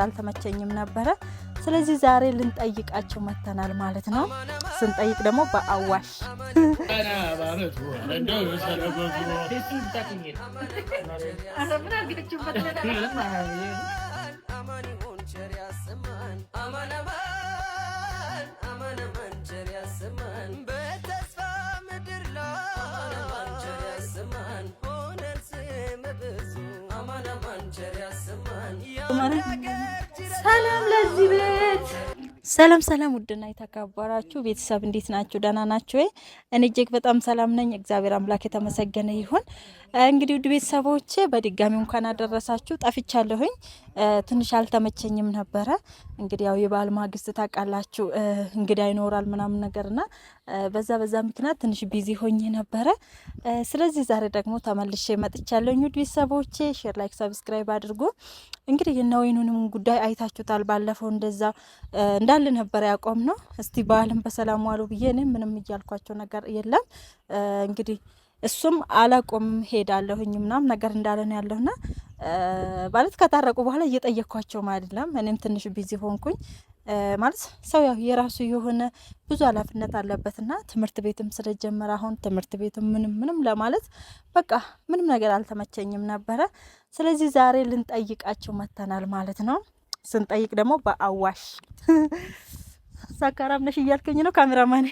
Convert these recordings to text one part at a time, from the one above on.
አልተመቸኝም ነበረ። ስለዚህ ዛሬ ልንጠይቃቸው መተናል ማለት ነው። ስንጠይቅ ደግሞ በአዋሽ ሰላም ለዚህ ቤት ሰላም ውድና የተከበራችሁ ቤተሰብ እንዴት ናችሁ? ደህና ናችሁ ወይ? እኔ እጅግ በጣም ሰላም ነኝ። እግዚአብሔር አምላክ የተመሰገነ ይሁን። እንግዲህ ውድ ቤተሰቦቼ በድጋሚ እንኳን አደረሳችሁ። ጠፍቻለሁኝ፣ ትንሽ አልተመቸኝም ነበረ። እንግዲህ ያው የበዓል ማግስት ታውቃላችሁ፣ እንግዳ ይኖራል ምናምን ነገርና በዛ ምክንያት ትንሽ ቢዚ ሆኜ ነበረ። ስለዚህ ዛሬ ደግሞ ተመልሼ መጥቻለሁኝ። ውድ ቤተሰቦቼ ሼር፣ ላይክ፣ ሰብስክራይብ አድርጉ። እንግዲህ የነወይኑንም ጉዳይ አይታችሁታል። ባለፈው እንደዛ እንዳለ ነበር ያቆም ነው። እስቲ በዓልን በሰላም ዋሉ ብዬ እኔ ምንም እያልኳቸው ነገር የለም። እንግዲህ እሱም አላቆም ሄዳለሁኝ ምናምን ነገር እንዳለ ነው ያለውና ማለት ከታረቁ በኋላ እየጠየኳቸው አይደለም። እኔም ትንሽ ቢዚ ሆንኩኝ። ማለት ሰው ያው የራሱ የሆነ ብዙ ኃላፊነት አለበትና ትምህርት ቤትም ስለጀመረ አሁን ትምህርት ቤትም ምንም ለማለት በቃ ምንም ነገር አልተመቸኝም ነበረ። ስለዚህ ዛሬ ልንጠይቃቸው መተናል ማለት ነው። ስንጠይቅ ደግሞ በአዋሽ ሰካራም ነሽ እያልከኝ ነው ካሜራማኔ።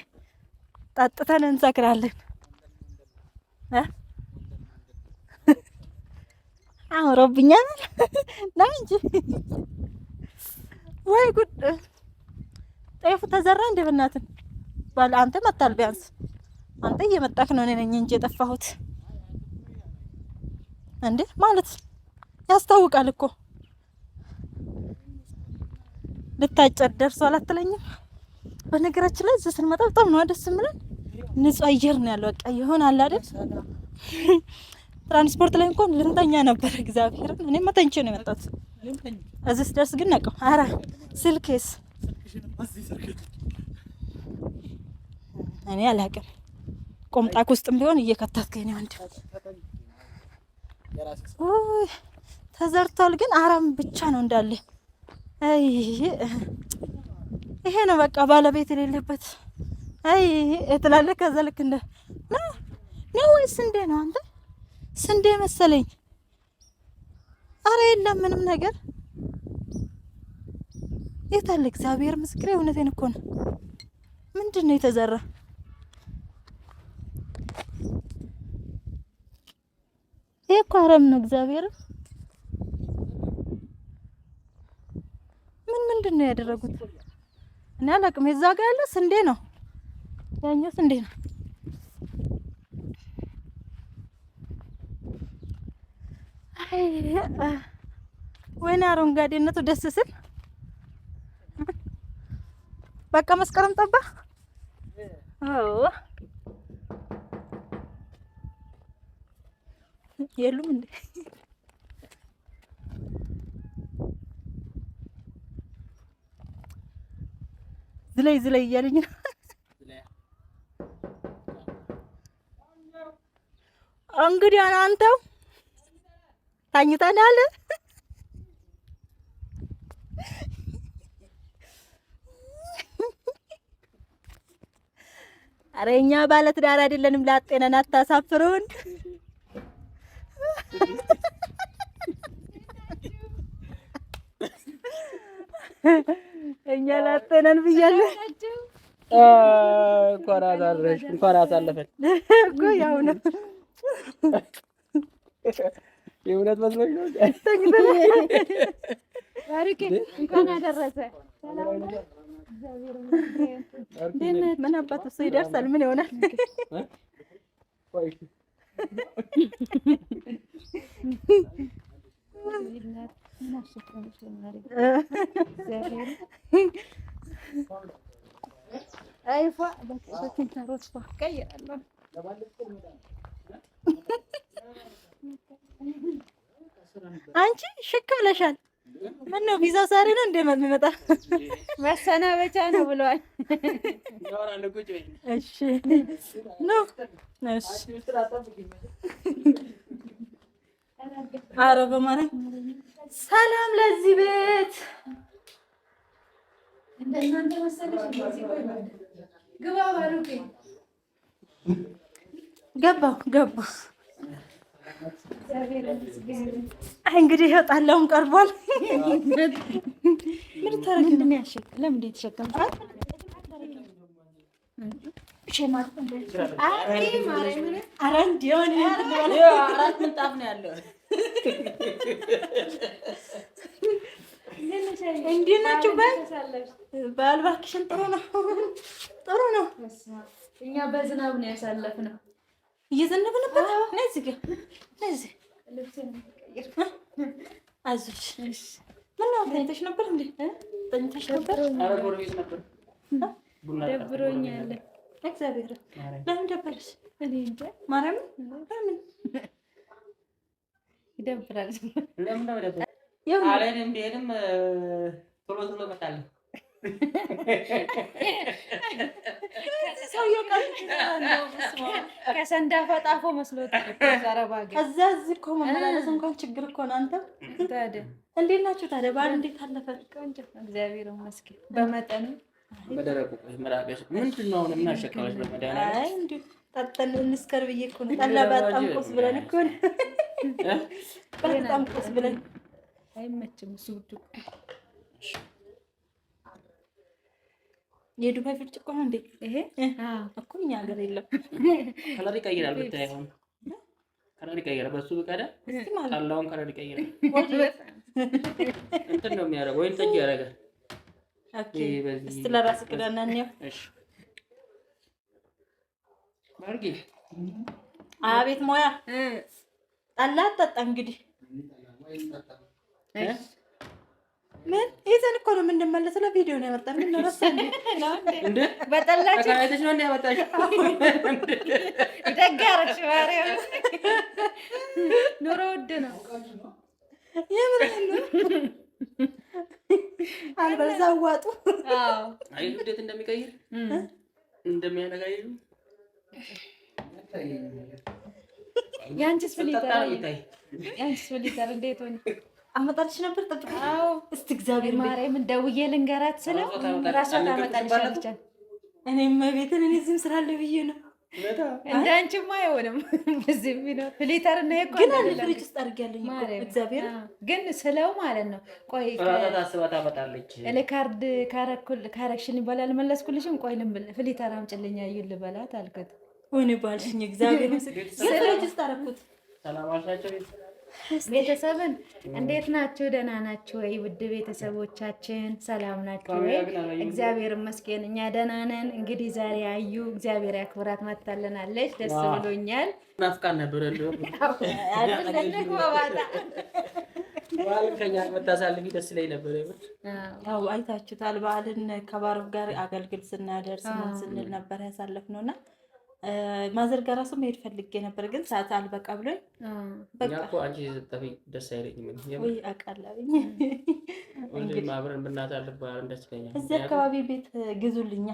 ጠጥተን እንሰክራለን። አምሮብኛል ነው እንጂ ወይ ጉድ! ጤፉ ተዘራ እንደ በእናትህ ባል አንተ መጣል። ቢያንስ አንተ እየመጣክ ነው፣ እኔ ነኝ እንጂ የጠፋሁት እንዴ ማለት ያስታውቃል እኮ። ልታጨድ ደርሷል አትለኝም? በነገራችን ላይ እዚህ ስንመጣ በጣም ነው ደስ የሚለን። ንጹህ አየር ነው ያለው። በቃ ይሆናል አይደል? ትራንስፖርት ላይ እንኳን ልንተኛ ነበር። እግዚአብሔርን እኔ መተንቼ ነው የመጣሁት። እዚህ ስደርስ ግን ነቀው። ኧረ ስልኬስ እኔ አላውቅም። ቆምጣክ ውስጥም ቢሆን እየከተትከኝ ነው እንዴ? ተዘርቷል ግን አረም ብቻ ነው እንዳለ። አይ ይሄ ነው በቃ ባለቤት የሌለበት። አይ እትላለህ። ከዛ ልክ እንደ ነው ወይስ ስንዴ ነው? አንተ ስንዴ መሰለኝ። አረ የለም ምንም ነገር። የት አለ? እግዚአብሔር ምስክሬ፣ እውነቴን እኮ ነው። ምንድን ነው የተዘራ? ይሄ እኮ አረም ነው። እግዚአብሔር ምንድን ነው ያደረጉት? እኔ አላውቅም። የዛ ጋር ያለ ስንዴ ነው፣ ያኛው ስንዴ ነው። ወይኔ አረንጓዴነቱ ደስ ስል በቃ መስከረም ጠባ። አዎ የሉም እንዴ? ዝለይ እያለኝ ነው። እንግዲህ አንተው ታኝተናል። ኧረ እኛ ባለ ትዳር አይደለንም፣ ላጤ ነን። አታሳፍሩን። እኛ ላጤ ነን ብያለሁ። እንኳን አሳለፈን እኮ ያው ነው። የእውነት መስሎኝ ነው። ታሪክ እንኳን አደረሰ። ምን አባቱ እሱ ይደርሳል። ምን ይሆናል? አንቺ ሽክ ብለሻል። ምን ነው ቪዛው ዛሬ ነው እንደሚመጣ? መሰናበቻ ነው ብለዋል። እሺ ነው። እሺ ኧረ በማርያም ሰላም ለዚህ ቤት እንደናንተ መሰለሽ እንደዚህ ቆይ ማለት ግባ ባሉኝ ገባ እንግዲህ ይወጣለውን ቀርቧል። ምን ታረግ ምን ያሸክ ለምን ተሸከምሻል? አራት ምንጣፍ ነው ያለው። እንዴት ናችሁ? በዓል እባክሽን ጥሩ ነው። እኛ በዝናብ ነው ያሳለፍነው። እየዘነበ ነበር። ነዚህ ጋር ነዚህ አይዞሽ። ምን ነው ተኝተሽ ነበር እንዴ? ተኝተሽ ነበር? ኧረ ጎረቤት ነበር። ደብሮኛል። እግዚአብሔር ለምን ደበረሽ? እኔ እንጃ ማርያም ለምን ይደብራል? ለምን ነው ደበረ? አለን እንዴንም ቶሎ እመጣለሁ። ሰውዬው ከሰንዳፋ ጣፎ መስሎታል። እዛ እዚህ እኮ መመላለስ እንኳን ችግር እኮ ነው። አንተ ታዲያ እንዴት ናችሁ ታዲያ? በዓል እንዴት አለፈ? ቆንጆ እግዚአብሔር ይመስገን። በመጠኑ በደረቁ መራቀሽ ምንድን ነው የምናሸቀለሽ? በመድኃኒዓለም አይ እንዲሁ ጠጥተን እንስከር ብዬሽ እኮ ነው። ጠላ በጣም ቁስ ብለን እኮ ነው። በጣም ቁስ ብለን አይመችም እሱ ውድ የዱባይ ብርጭቆ ነው እንዴ ይሄ? እኮ እኛ ሀገር የለም። ከለር ይቀይራል ብታይ፣ አሁን ከለር ይቀይራል። በሱ በቀዳ ጠላውን ከለር ይቀይራል። እንትን ነው የሚያደርገው ወይም ጠጅ ያደርጋል። ኦኬ እስቲ ለራስ ቅዳና ነው። እሺ ማርጊ አቤት ሞያ ጠላ ጠጣ እንግዲህ ምን ይዘን እኮ ነው የምንመለሰው። ለቪዲዮ ነው ያመጣን። ምን ነው ረሳ እንዴ? በጠላችሁ ተካይተሽ ነው ያመጣሽ? ደጋረሽ ማርያም ኑሮ ውድ ነው። የምን ነው አልበዛ ዋጡ። አዎ አይ እንዴት እንደሚቀይር እንደሚያነጋይ ያንቺስ ፍሊተር እንዴት ሆነ? አመጣልሽ ነበር ጠብቅ። አዎ እስቲ እግዚአብሔር ማርያምን ደውዬ ልንገራት ስለው ራሷ ታመጣልሻለች። እኔም ቤትን እኔ ዝም ስላለ ብዬ ነው። እንዳንቺማ አይሆንም። በዚህ ቢኖር ፍሊተር እና ይቆ ግን አለ ፍሪጅ ውስጥ አድርጊያለኝ እኮ እግዚአብሔር ግን ስለው ማለት ነው። ቆይ ታስባ ታመጣለች። ለካርድ ካረክሽን ይባላል መለስኩልሽም። ቆይ ፍሊተር አምጪልኝ አዩን ልበላት አልኩት። ወይኔ ባልሽኝ እግዚአብሔር ምስክር ፍሪጅ ውስጥ አደረኩት። ሰላም አልሻቸው ቤተሰብን እንዴት ናችሁ? ደህና ናችሁ ወይ? ውድ ቤተሰቦቻችን ሰላም ናችሁ ወይ? እግዚአብሔር ይመስገን እኛ ደህና ነን። እንግዲህ ዛሬ አዩ እግዚአብሔር ያክብራት መታለናለች። ደስ ብሎኛል። ናፍቃን ነበር በዓልን ከኛ መታሳልፊ ደስ ላይ ነበር። ያው አይታችሁታል። በዓልን ከባሮክ ጋር አገልግል ስናደርስ ምን ስንል ነበር ያሳለፍነውና ማዘር ጋር ራሱ መሄድ ፈልጌ ነበር፣ ግን ሰዓት አልበቃ ብሎኝ በቃ እኮ አንቺ ስትጠፊ ደስ አይለኝም። ወይ አቃላብኝ እንግዲህ አብረን ብናሳልፍ በዓልን ደስ ይለኛል። እዚህ አካባቢ ቤት ግዙልኛ።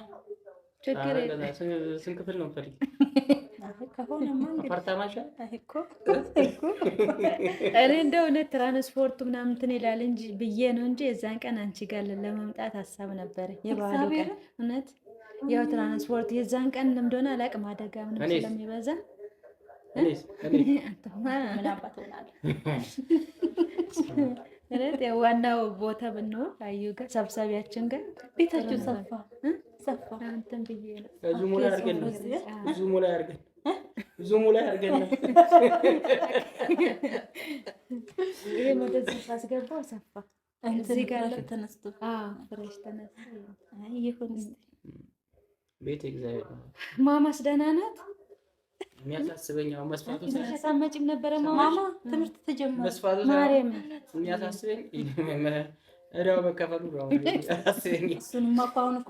ችግር የለም። ስንት ክፍል ነው ፈልጊ? ከሆነማ አፓርታማሽ እኮ እኔ እንደው እውነት ትራንስፖርቱ ምናምን እንትን ይላል እንጂ ብዬ ነው እንጂ የዛን ቀን አንቺ ጋር ለመምጣት ሀሳብ ነበር። የበዓሉ ቀን እውነት ያው ትራንስፖርት የዛን ቀን እንደሆነ አላውቅም፣ አደጋ ምንም ስለሚበዛ ምን አባት ሆናለሁ። ዋናው ቦታ ብንሆን አዩ ጋር ሰብሳቢያችን ጋር ቤታችሁ ሰፋ እንትን ብዬ ነው። ዙሙ ላይ አድርገን ነው ዙሙ ላይ አድርገን ነው ይሄ ወደዚህ ሳስገባው ሰፋ። እዚህ ጋር ተነስቶ ፍሬሽ ተነስቶ አይ ይሁን ቤት እግዚአብሔር ማማስ ደህና ናት። የሚያሳስበኛው መስፋቱ ሳመጪም ነበረ ማማ ትምህርት ተጀመረ። መስፋቱ ማርያም የሚያሳስበኝ እዳው መከፈሉ ነው። የሚያሳስበኝ እሱንማ እኮ አሁን እኮ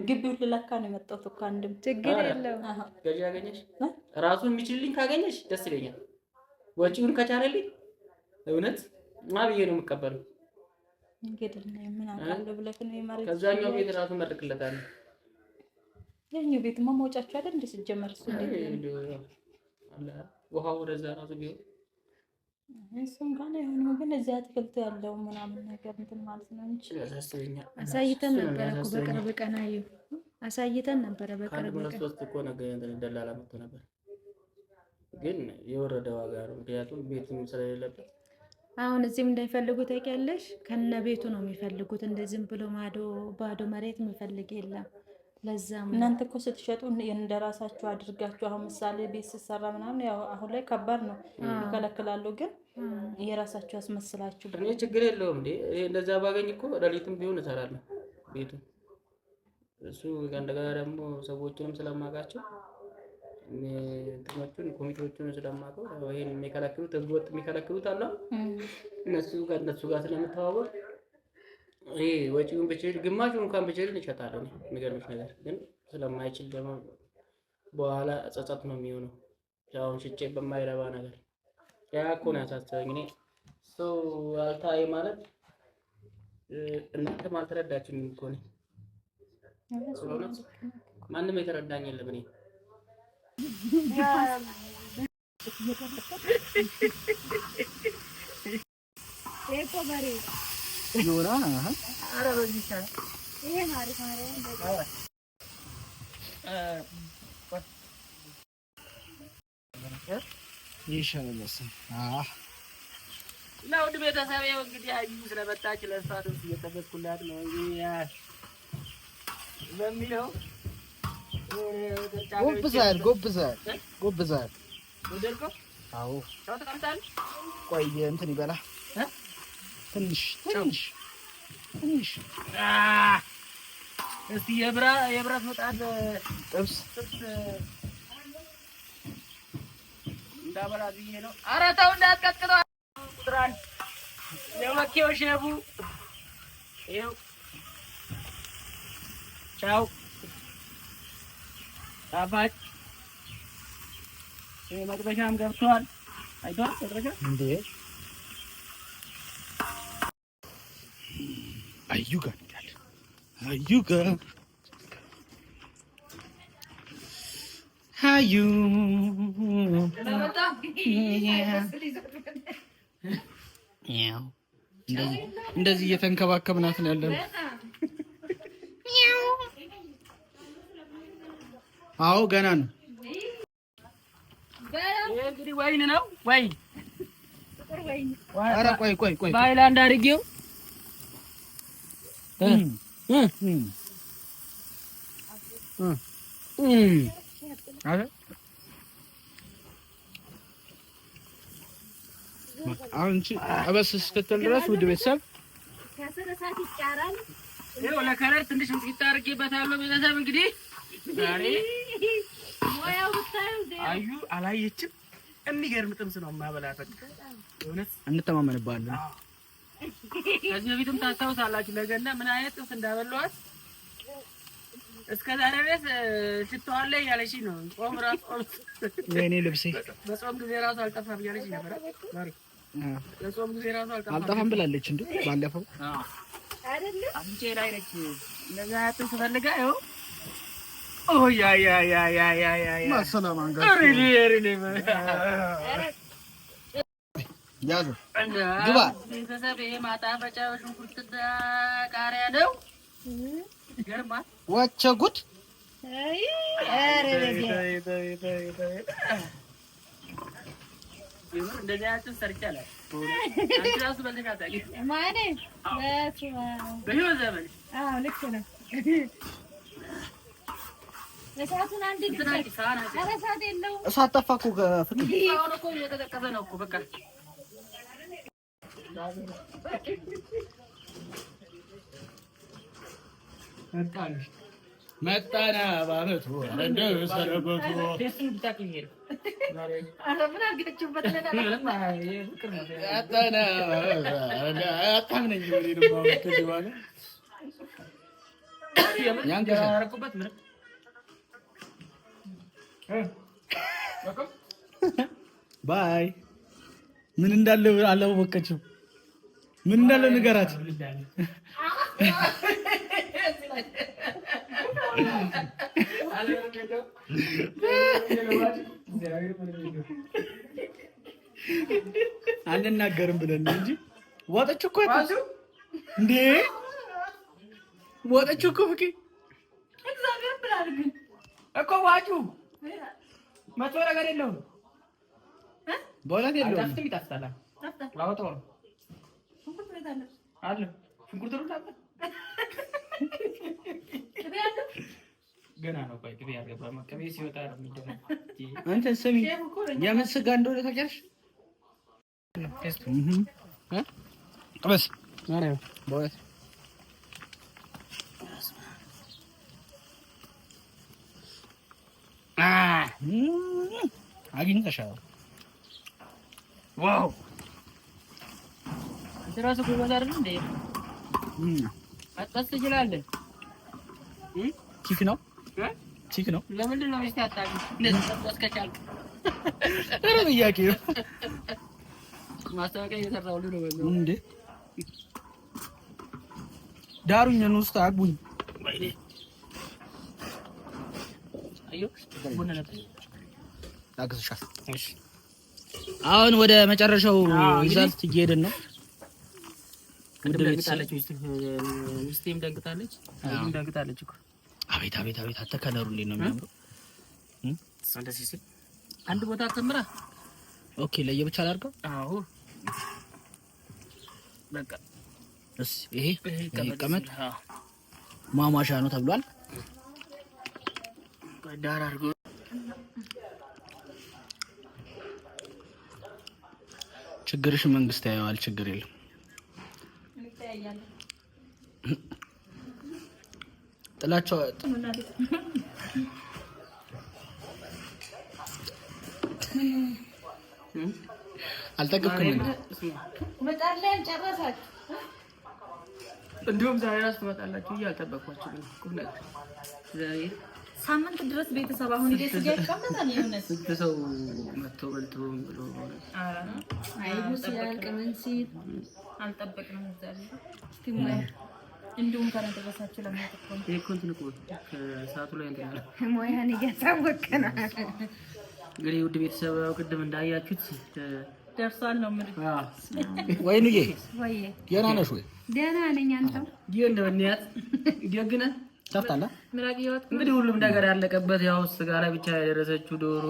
ግቢውን ልለካ ነው የመጣሁት እኮ። አንድም ችግር የለውም። ገዢ ያገኘሽ ራሱን የሚችልልኝ ካገኘሽ ደስ ይለኛል። ወጪውን ከቻለልኝ እውነት ብዬ ነው የምቀበለው። እንግዲህ ምን አውቃለሁ ብለህ ነው የማረግ። ከዛኛው ቤት ራሱ መርቅለታለሁ። ያኛው ቤትማ መውጫችሁ አይደል እንደ ሲጀመር እሱ ውሃው ወደዛ ራሱ ቢሆን እሱም ጋር ነው ግን እዚያ አትክልቱ ያለው ምናምን ነገር እንትን ማለት ነው እንጂ አሳይተን ነበረ እኮ በቅርብ ቀን አየሁ። አሳይተን ነበረ በቅርብ ቀን ሶስት እኮ ነገር ደላላ መጥቶ ነበር፣ ግን የወረደ ዋጋ ነው። ምክንያቱም ቤቱም ስለሌለበት አሁን እዚህም እንዳይፈልጉ ታውቂያለሽ፣ ከነ ቤቱ ነው የሚፈልጉት። እንደዚህም ብሎ ባዶ መሬት የሚፈልግ የለም። ለዛም እናንተ እኮ ስትሸጡ እንደራሳችሁ አድርጋችሁ አሁን ምሳሌ ቤት ስትሰራ ምናምን ያው አሁን ላይ ከባድ ነው ይከለክላሉ፣ ግን የራሳችሁ ያስመስላችሁ። እኔ ችግር የለውም እንዴ እንደዛ ባገኝ እኮ ሌሊትም ቢሆን እሰራለሁ ቤቱ። እሱ እንደገና ደግሞ ሰዎችንም ስለማውቃቸው እንትኖቹን ኮሚቴዎቹን ስለማውቀው ይሄን የሚከለክሉት ህገወጥ የሚከለክሉት አለ እነሱ ጋር ስለምተዋወቅ ይሄ ወጪውን ብችል ግማሹን እንኳን ብችል እሸጣለሁ። የሚገርምሽ ነገር ግን ስለማይችል ደግሞ በኋላ ጸጸት ነው የሚሆነው። ያው ሽጬ በማይረባ ነገር ያ እኮ ነው ያሳሰበኝ። እኔ ሰው አልታይ ማለት እናንተም አልተረዳችሁም እኮ ነው። ማንም የተረዳኝ የለም። እኔ ዮና አረ በዚህ ሻ ይሄ ማሪ ይሻላልስ ለውድ ቤተሰብ ይኸው እንግዲህ አዩ ስለመጣች ለእሷ ድምፅ እየጠበቅኩላት ነው በሚለው ጎብዛል ወደልኮ አዎ ሰው ተቀምጣለች። ቆይ እንትን ይበላ ትንሽ እስቲ የብረት ምጣድ ጥብስ እንዳበላ ብዬ ነው። ኧረ ተው እንዳትቀጥቅጠው። ቁጥራን የመኪው ሼቡ ይኸው ቻው ጣፋጭ መጥበሻም ገብቷል። አይቷል መጥበሻ እንዴ አዩ ጋር እንደዚህ እየተንከባከብናት ነው ያለን። አዎ ገና ነው። ይሄ እንግዲህ ወይን ነው። ወይን ኧረ ቆይ በሀይላንድ አድርጌው አሁን አበስ እስክትል ድረስ ውድ ቤተሰብ ይኸው ለከለር ትንሽ ምስኪታ አድርጌበታለሁ። ቤተሰብ እንግዲህ ዛሬ አዩ አላየችም። የሚገርም ጥምስ ነው የማበላት። እውነት እንተማመንባለን። ከዚህ በፊትም ታስታውሳላችሁ ለገና ምን አይነት ጥምስ እንዳበላኋት። እስከ ዛሬ ድረስ ሽታዋን ላይ ያለችኝ ነው። ጾም ራሱ የኔ ልብሴ በጾም ጊዜ ራሱ አልጠፋም ያለችኝ ነበር። በጾም ጊዜ ራሱ አልጠፋም ብላለች እንዴ ባለፈው አይደለ አምጬ ላይ ነች። እንደዛ ጥምስ ፈልጋ ይኸው ማሰላም አንጋሽ ያዙ ግባ። ቤተሰብ ይሄ ማጣፈጫ ሽንኩርትና ቃሪያ ነው። ይገርማል። ወቸ ጉድ እንደዚህ አይነት ሰርቼ አላውቅም። አንቺ እራሱ በልተሽ አታውቂም ማለት በህይወት ዘመን? አዎ ልክ ነው። እሳቱን አንድ እሳት የለውም። እሳት ጠፋ እኮ ከፍቅር አሁን እኮ እየተጠቀሰ ነው እኮ በቃ መጣና በዓመቱ እንደው ሰነበቱ ባይ ምን እንዳለው አላወቀችው። ምን እንዳለው ንገራት። አንድ አንናገርም ብለን ነው እንጂ ወጣች እኮ እንዴ ወጣች እኮ ፍቄ እግዚአብሔር ብላል ግን እኮ ዋጩ መቶ ነገር የለውም በእውነት የለውም። አፍጥም ይጣፍጣል። አውጣው አለ ሽንኩርት ነው ታውቃለህ። ገና ነው ቆይ ቅቤ ያልገባም ቅቤ ሲወጣ ነው የሚደረግ። አንተ ስሚ የምን ስጋ እንደሆነ ታውቂያለሽ? በስ ማርያም በእውነት አግኝተሻል። ዋው ድራስ ጉባዛ አይደል እንዴ? አጣስ ትችላለህ። ቺክ ነው ቺክ ነው። ለምንድን ነው ሚስት ያጣኝ? እንደዚህ ተጣስ ከቻልክ እረ ጥያቄው ማስታወቂያ እየሰራሁ ነው እንዴ? ዳሩኝ ነው ውስጥ አግቡኝ። ወይኔ አዩ ቡና ነበር አግዝሻል። እሺ አሁን ወደ መጨረሻው ሪዛልት እየሄድን ነው። ደንግጣለች ሚስቴም ደንግጣለች። አይም ደንግጣለች እኮ። አቤት አቤት አቤት አተከለሩ እንዴት ነው የሚያምረው! እንደዚህ ሲል አንድ ቦታ ተምራ ኦኬ ለየብቻ አላርገው። አዎ በቃ እሺ ይሄ ቀመጥ ማማሻ ነው ተብሏል። ዳር አድርጎ ችግርሽ መንግስት ያየዋል። ችግር የለም ጥላቸው አልጠገብኩም። መጣለን ጨረሳችሁ። እንደውም ዛሬ ራስ ትመጣላችሁ እያልጠበቅኳችሁ ነው። ቁም ነገር ዛሬ ሳምንት ድረስ ቤተሰብ አሁን እንዴት ሲጋ ይቀመጣል? የሆነስ ቤተሰብ መጥቶ በልቶ ብሎ አይቡ ሲያልቅ ምን ሲል አልጠበቅንም። ዛሬ እስቲ እንደውም ከነደረሳችሁ ለማጥቆ እኮ እንትን እኮ ከሰዓቱ ላይ እንትን አለ ሞያን እያሳወቀና እንግዲህ ውድ ቤተሰብ ቅድም እንዳያችሁት ደርሷል ነው ምን ወይንዬ ወይ ደህና ነሽ ወይ? ደህና ነኝ። አንተም እንደምንያት ደግነ ታፍታላ እንግዲህ ሁሉም ነገር ያለቀበት ያው ስጋ ላይ ብቻ የደረሰችው ዶሮ